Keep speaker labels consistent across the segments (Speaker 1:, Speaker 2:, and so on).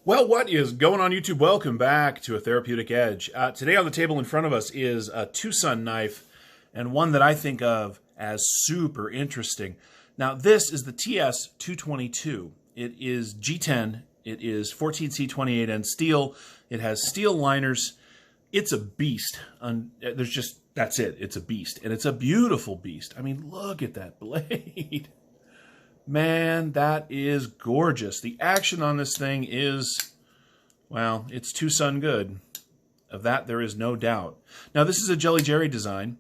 Speaker 1: Well, what is going on YouTube? Welcome back to A Therapeutic Edge. Today on the table in front of us is a Twosun knife, and one that I think of as super interesting. Now, this is the TS222. It is G10. It is 14C28N steel. It has steel liners. It's a beast. That's it. It's a beast. And it's a beautiful beast. I mean, look at that blade. Man, that is gorgeous. The action on this thing is, well, it's Twosun good. Of that, there is no doubt. Now, this is a Jelly Jerry design.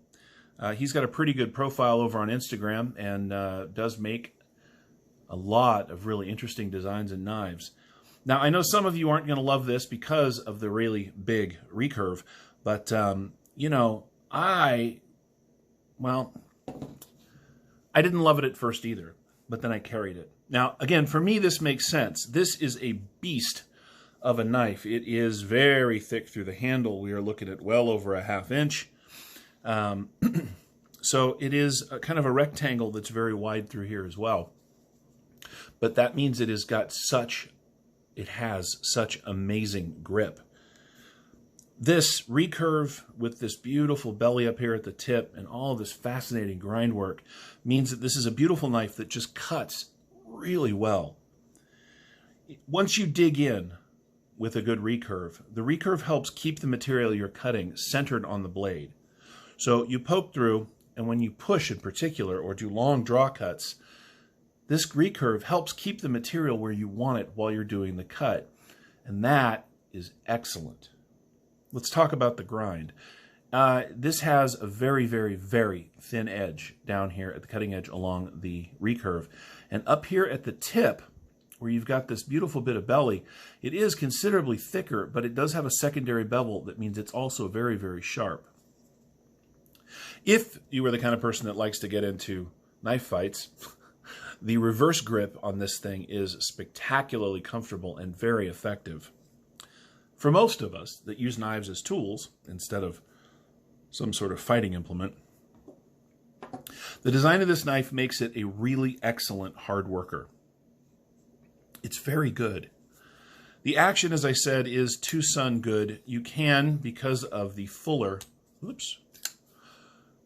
Speaker 1: He's got a pretty good profile over on Instagram and does make a lot of really interesting designs and knives. Now, I know some of you aren't going to love this because of the really big recurve, but, you know, I didn't love it at first either. But then I carried it. Now, again, for me, this makes sense. This is a beast of a knife. It is very thick through the handle. We are looking at well over a ½ inch. So it is a kind of a rectangle that's very wide through here as well. But that means it has such amazing grip. This recurve with this beautiful belly up here at the tip and all of this fascinating grind work means that this is a beautiful knife that just cuts really well. Once you dig in with a good recurve, the recurve helps keep the material you're cutting centered on the blade. So you poke through, and when you push in particular or do long draw cuts, this recurve helps keep the material where you want it while you're doing the cut. And that is excellent. Let's talk about the grind. This has a very, very, very thin edge down here at the cutting edge along the recurve. And up here at the tip, where you've got this beautiful bit of belly, it is considerably thicker, but it does have a secondary bevel that means it's also very, very sharp. If you are the kind of person that likes to get into knife fights, the reverse grip on this thing is spectacularly comfortable and very effective. For most of us that use knives as tools instead of some sort of fighting implement, the design of this knife makes it a really excellent hard worker. It's very good. The action, as I said, is Twosun good. You can, because of the fuller,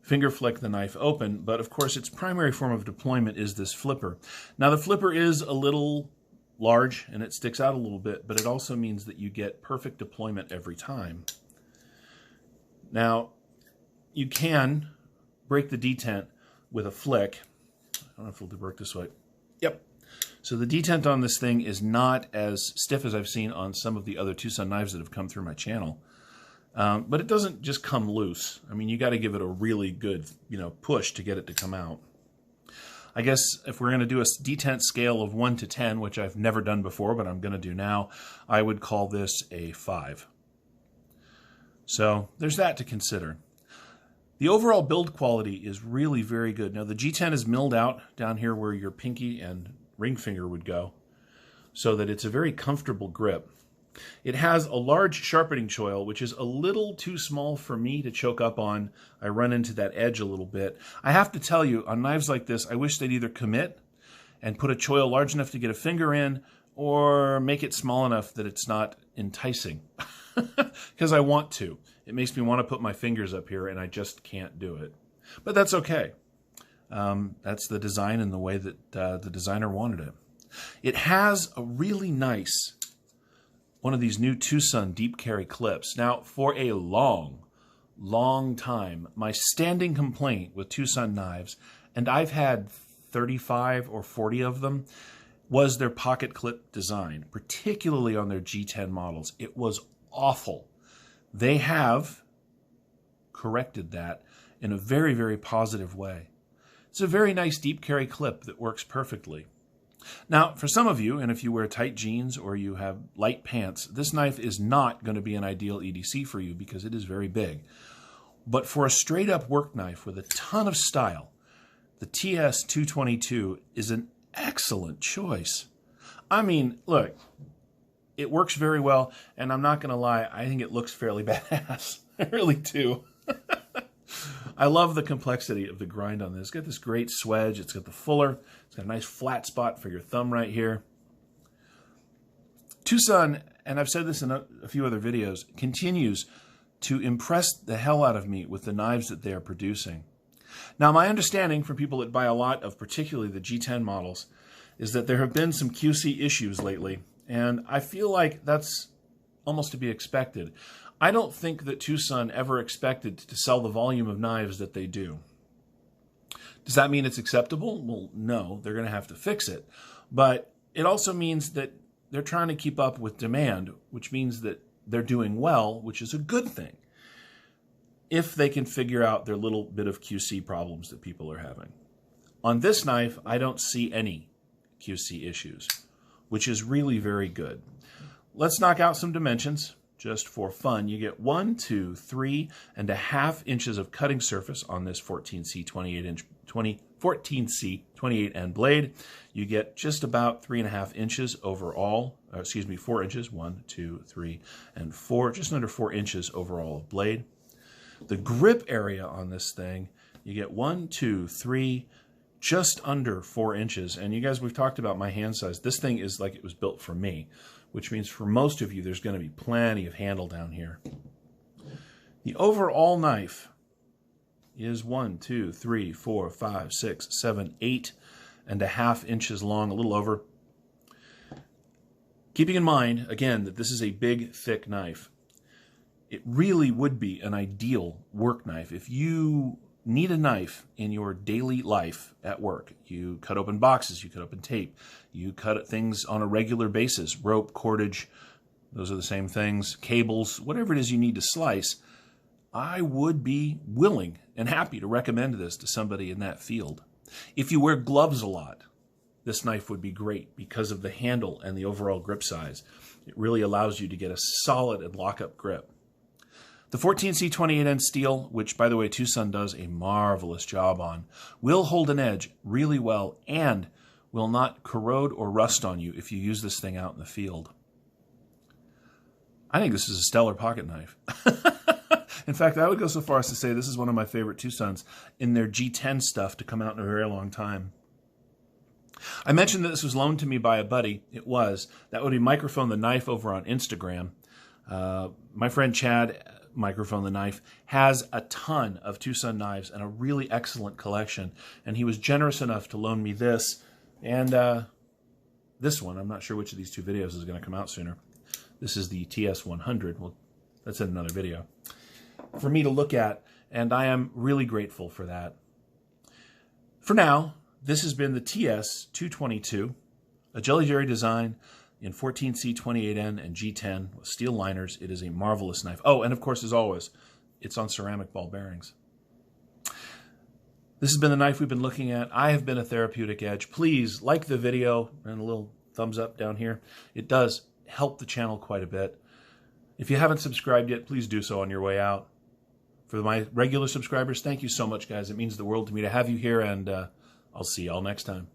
Speaker 1: finger flick the knife open, but of course its primary form of deployment is this flipper. Now the flipper is a little large and it sticks out a little bit, but it also means that you get perfect deployment every time. Now, you can break the detent with a flick. I don't know if it'll work this way. Yep. So the detent on this thing is not as stiff as I've seen on some of the other Twosun knives that have come through my channel. But it doesn't just come loose. I mean, you got to give it a really good, push to get it to come out. I guess if we're going to do a detent scale of 1 to 10, which I've never done before, but I'm going to do now, I would call this a 5. So there's that to consider. The overall build quality is really very good. Now the G10 is milled out down here where your pinky and ring finger would go, so that it's a very comfortable grip. It has a large sharpening choil, which is a little too small for me to choke up on. I run into that edge a little bit. I have to tell you, on knives like this, I wish they'd either commit and put a choil large enough to get a finger in, or make it small enough that it's not enticing. Because I want to. It makes me want to put my fingers up here, and I just can't do it. But that's okay. That's the design and the way that the designer wanted it. It has a really nice one of these new Twosun deep carry clips. Now, for a long, long time, my standing complaint with Twosun knives, and I've had 35 or 40 of them, was their pocket clip design, particularly on their G10 models. It was awful. They have corrected that in a very, very positive way. It's a very nice deep carry clip that works perfectly. Now, for some of you, and if you wear tight jeans or you have light pants, this knife is not going to be an ideal EDC for you because it is very big. But for a straight-up work knife with a ton of style, the TS222 is an excellent choice. I mean, look, it works very well, and I'm not going to lie, I think it looks fairly badass. I really do. I love the complexity of the grind on this. It's got this great swedge. It's got the fuller. It's got a nice flat spot for your thumb right here. Twosun, and I've said this in a few other videos, continues to impress the hell out of me with the knives that they are producing. Now, my understanding from people that buy a lot of particularly the G10 models is that there have been some QC issues lately, and I feel like that's almost to be expected. I don't think that Twosun ever expected to sell the volume of knives that they do. Does that mean it's acceptable? Well, no, they're going to have to fix it. But it also means that they're trying to keep up with demand, which means that they're doing well, which is a good thing, if they can figure out their little bit of QC problems that people are having. On this knife, I don't see any QC issues, which is really very good. Let's knock out some dimensions just for fun. You get 1, 2, 3.5 inches of cutting surface on this 14C 28N blade. You get just about 3.5 inches overall, 4 inches, 1, 2, 3, and 4, just under 4 inches overall of blade. The grip area on this thing, you get 1, 2, 3, just under 4 inches. And you guys, we've talked about my hand size. This thing is like it was built for me, which means for most of you, there's going to be plenty of handle down here. The overall knife is 1, 2, 3, 4, 5, 6, 7, 8.5 inches long, a little over. Keeping in mind, again, that this is a big, thick knife. It really would be an ideal work knife. If you need a knife in your daily life at work, you cut open boxes, you cut open tape, you cut things on a regular basis, rope, cordage, those are the same things, cables, whatever it is you need to slice, I would be willing and happy to recommend this to somebody in that field. If you wear gloves a lot, this knife would be great because of the handle and the overall grip size. It really allows you to get a solid and lock-up grip. The 14C 28N steel, which, by the way, Twosun does a marvelous job on, will hold an edge really well and will not corrode or rust on you if you use this thing out in the field. I think this is a stellar pocket knife. In fact, I would go so far as to say this is one of my favorite Twosuns in their G10 stuff to come out in a very long time. I mentioned that this was loaned to me by a buddy. It was. That would be Microphonetheknife over on Instagram. My friend Chad, Microphonetheknife, has a ton of Twosun knives and a really excellent collection. And he was generous enough to loan me this and this one. I'm not sure which of these two videos is going to come out sooner. This is the TS100. Well, that's in another video. For me to look at, and I am really grateful for that. For now, this has been the TS222, a Jelly Jerry design in 14C 28N and G10 with steel liners. It is a marvelous knife. Oh, and of course, as always, it's on ceramic ball bearings. This has been the knife we've been looking at. I have been a Therapeutic Edge. Please like the video and a little thumbs up down here. It does help the channel quite a bit. If you haven't subscribed yet, please do so on your way out. For my regular subscribers, thank you so much, guys. It means the world to me to have you here, and I'll see y'all next time.